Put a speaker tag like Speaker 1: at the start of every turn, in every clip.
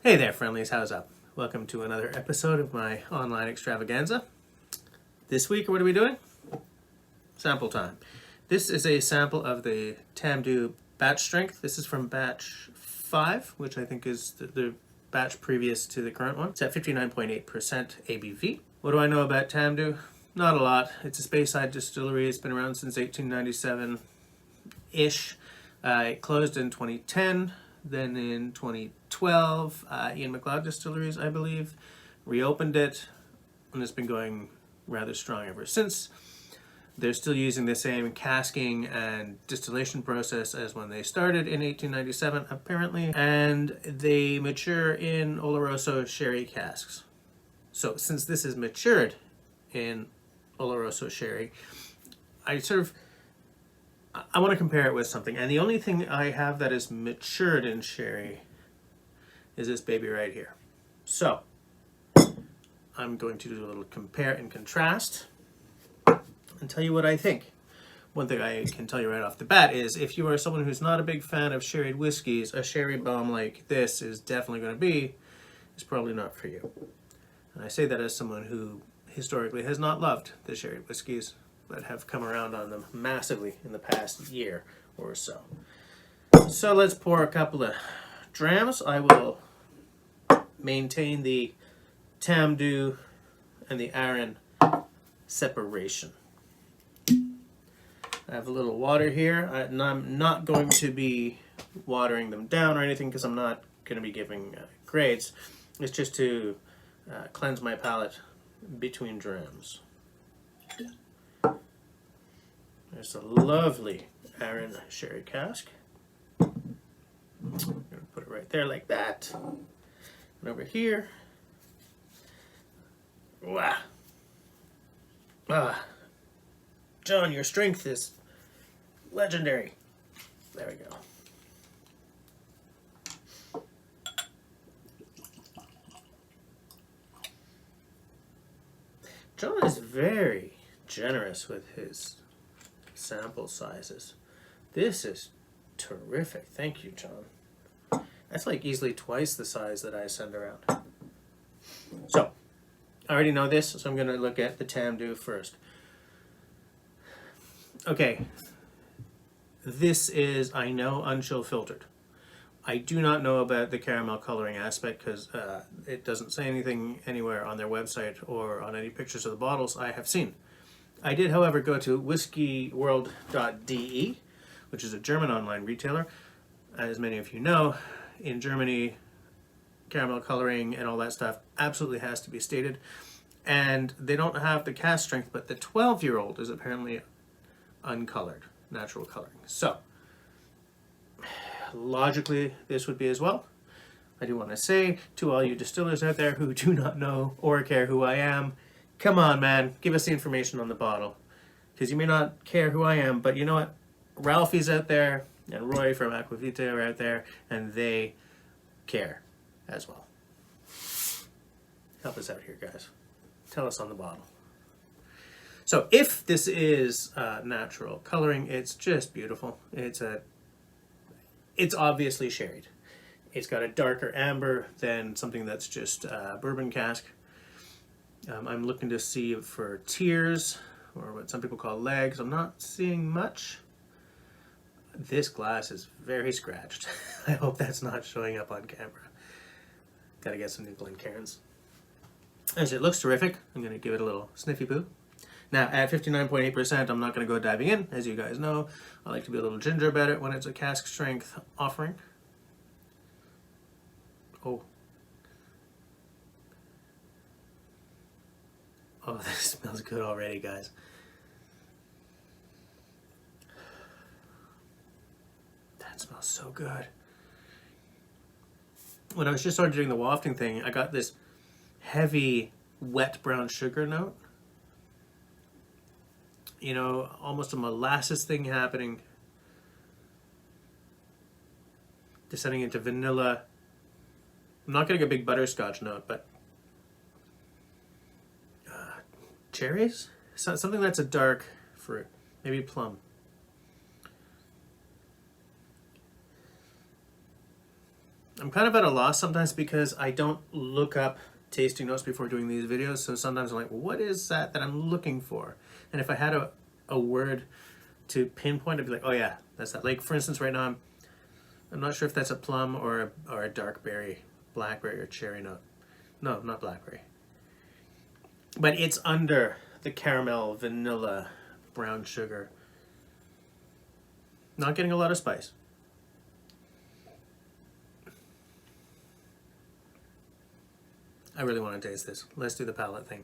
Speaker 1: Hey there, friendlies, how's up? Welcome to another episode of my online extravaganza. This week, what are we doing? Sample time. This is a sample of the Tamdhu Batch Strength. This is from batch 5, which I think is the batch previous to the current one. It's at 59.8% ABV. What do I know about Tamdhu? Not a lot. It's a Speyside distillery. It's been around since 1897-ish. It closed in 2010. Then in 2012, Ian McLeod Distilleries, I believe, reopened it, and it's been going rather strong ever since. They're still using the same casking and distillation process as when they started in 1897, apparently, and they mature in Oloroso sherry casks. So since this is matured in Oloroso sherry, I want to compare it with something, and the only thing I have that is matured in sherry is this baby right here. So I'm going to do a little compare and contrast and tell you what I think. One thing I can tell you right off the bat is if you are someone who's not a big fan of sherried whiskeys, a sherry bomb like this is definitely going to be, it's probably not for you. And I say that as someone who historically has not loved the sherried whiskeys, but have come around on them massively in the past year or so. So let's pour a couple of drams. I will maintain the Tamdhu and the Arran separation. I have a little water here, and I'm not going to be watering them down or anything because I'm not going to be giving grades. It's just to cleanse my palate between drams. There's a lovely Arran sherry cask. I'm going to put it right there like that. And over here. Wow. John, your strength is legendary. There we go. John is very generous with his sample sizes. This is terrific. Thank you, John. That's like easily twice the size that I send around. So, I already know this, so I'm going to look at the Tamdhu first. Okay. This is, I know, unchill filtered. I do not know about the caramel coloring aspect because it doesn't say anything anywhere on their website or on any pictures of the bottles I have seen. I did, however, go to whiskyworld.de, which is a German online retailer. As many of you know, in Germany, caramel coloring and all that stuff absolutely has to be stated. And they don't have the cask strength, but the 12-year-old is apparently uncolored, natural coloring. So, logically, this would be as well. I do want to say to all you distillers out there who do not know or care who I am, come on, man, give us the information on the bottle. Because you may not care who I am, but you know what? Ralphie's out there, and Roy from Aquavita are out there, and they care as well. Help us out here, guys. Tell us on the bottle. So if this is natural coloring, it's just beautiful. It's obviously sherried. It's got a darker amber than something that's just bourbon cask. I'm looking to see for tears, or what some people call legs. I'm not seeing much. This glass is very scratched. I hope that's not showing up on camera. Gotta get some new Glencairns. As it looks terrific, I'm going to give it a little sniffy poo. Now, at 59.8%, I'm not going to go diving in. As you guys know, I like to be a little ginger about it when it's a cask strength offering. Oh, this smells good already, guys. That smells so good. When I was just started doing the wafting thing, I got this heavy, wet brown sugar note. You know, almost a molasses thing happening. Descending into vanilla. I'm not getting a big butterscotch note, but cherries? Something that's a dark fruit. Maybe plum. I'm kind of at a loss sometimes because I don't look up tasting notes before doing these videos. So sometimes I'm like, well, what is that I'm looking for? And if I had a word to pinpoint, I'd be like, oh yeah, that's that. Like for instance, right now I'm not sure if that's a plum or a dark berry, blackberry or cherry note. No, not blackberry. But it's under the caramel, vanilla, brown sugar. Not getting a lot of spice. I really want to taste this. Let's do the palate thing.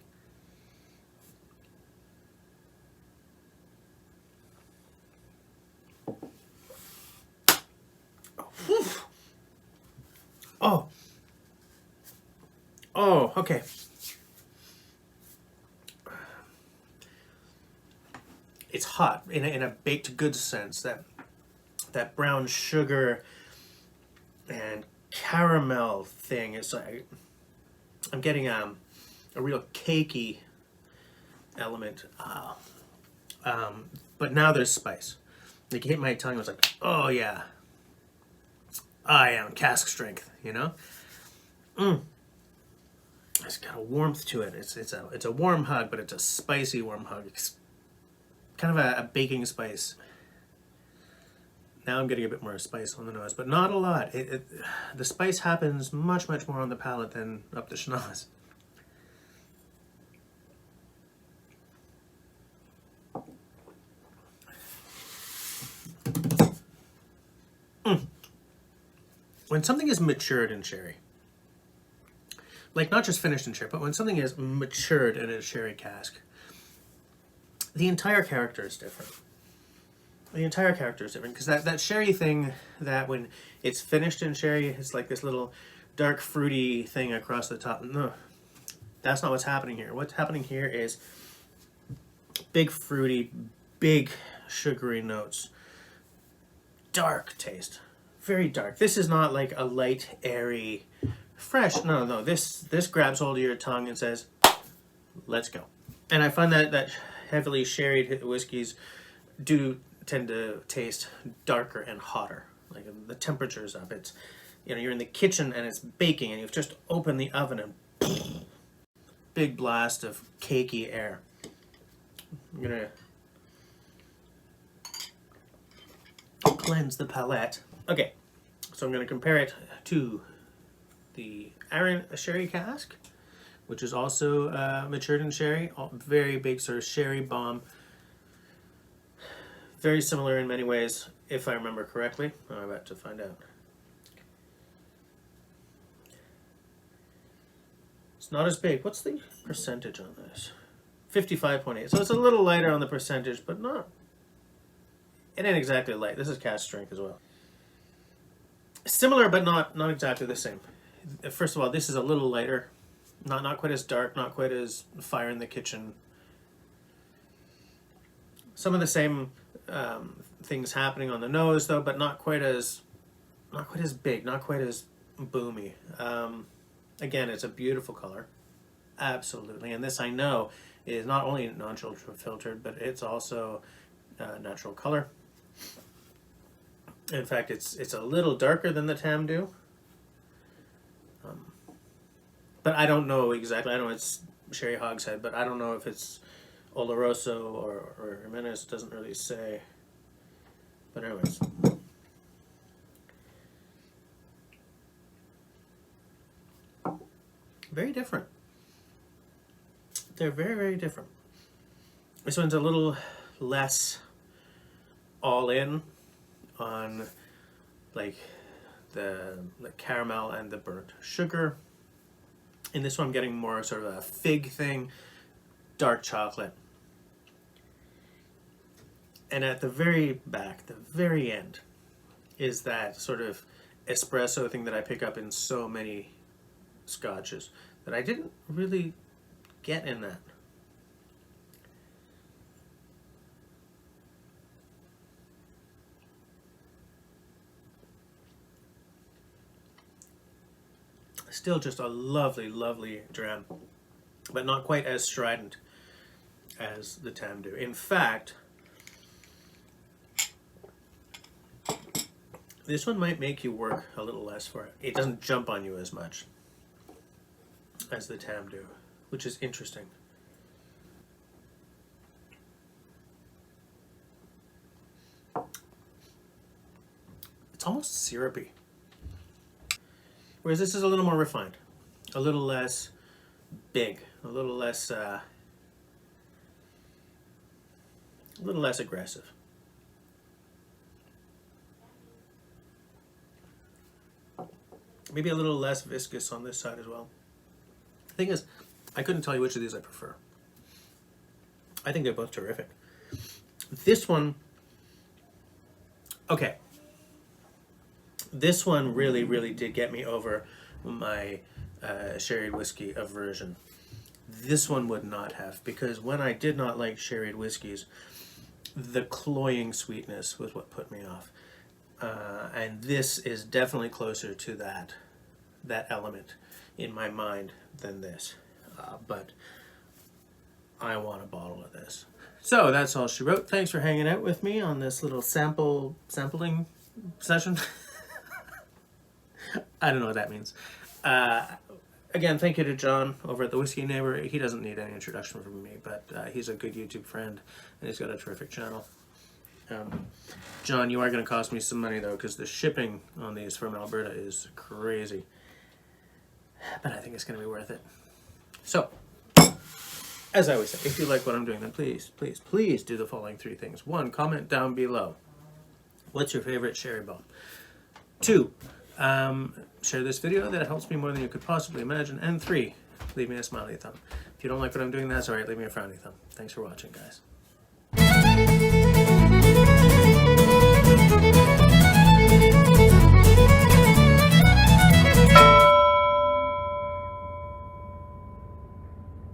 Speaker 1: Oh. Oh, okay. It's hot in a baked goods sense. That brown sugar and caramel thing is like, I'm getting a real cakey element. But now there's spice. Like it hit my tongue. I was like, oh yeah, I am cask strength. You know. It's got a warmth to it. It's a warm hug, but it's a spicy warm hug. It's kind of a baking spice. Now I'm getting a bit more spice on the nose, but not a lot. The spice happens much more on the palate than up the schnoz. When something is matured in sherry, like not just finished in sherry, but when something is matured in a sherry cask, the entire character is different. The entire character is different because that sherry thing, that when it's finished in sherry, it's like this little dark fruity thing across the top. No, that's not what's happening here. What's happening here is big fruity, big sugary notes, dark taste, very dark. This is not like a light, airy, fresh. No. This grabs hold of your tongue and says, "Let's go." And I find that heavily sherried whiskeys do tend to taste darker and hotter. Like the temperature's up. It's, you know, you're in the kitchen and it's baking and you've just opened the oven and big blast of cakey air. I'm gonna cleanse the palate. Okay, so I'm gonna compare it to the Aaron sherry cask, which is also matured in sherry. Very big sort of sherry bomb. Very similar in many ways, if I remember correctly. I'm about to find out. It's not as big. What's the percentage on this? 55.8. So it's a little lighter on the percentage, but not. It ain't exactly light. This is cask strength as well. Similar, but not exactly the same. First of all, this is a little lighter. Not quite as dark, not quite as fire in the kitchen. Some of the same things happening on the nose though, but not quite as big, not quite as boomy. Again, it's a beautiful color, absolutely. And this I know is not only non-filtered, but it's also natural color. In fact, it's a little darker than the Tamdhu. But I don't know exactly. I know it's sherry hogshead, but I don't know if it's Oloroso or Jimenez. Doesn't really say. But anyways. Very different. They're very different. This one's a little less all in on like the caramel and the burnt sugar. In this one I'm getting more sort of a fig thing, dark chocolate. And at the very back, the very end, is that sort of espresso thing that I pick up in so many scotches that I didn't really get in that. Still just a lovely, lovely dram, but not quite as strident as the Tamdhu. In fact, This one might make you work a little less for it. It doesn't jump on you as much as the Tamdhu, which is interesting. It's almost syrupy. Whereas this is a little more refined, a little less big, a little less aggressive. Maybe a little less viscous on this side as well. The thing is, I couldn't tell you which of these I prefer. I think they're both terrific. This one, okay. This one really, really did get me over my sherried whiskey aversion. This one would not have, because when I did not like sherried whiskeys, the cloying sweetness was what put me off. And this is definitely closer to that element in my mind than this. But I want a bottle of this. So that's all she wrote. Thanks for hanging out with me on this little sampling session. I don't know what that means. Again, thank you to John over at the Whisky Neighbour. He doesn't need any introduction from me, but he's a good YouTube friend, and he's got a terrific channel. John, you are going to cost me some money, though, because the shipping on these from Alberta is crazy. But I think it's going to be worth it. So, as I always say, if you like what I'm doing, then please, please, please do the following 3 things. 1, comment down below. What's your favorite sherry bomb? 2, share this video. That helps me more than you could possibly imagine. And 3, leave me a smiley thumb. If you don't like what I'm doing, that's alright. Leave me a frowny thumb. Thanks for watching, guys.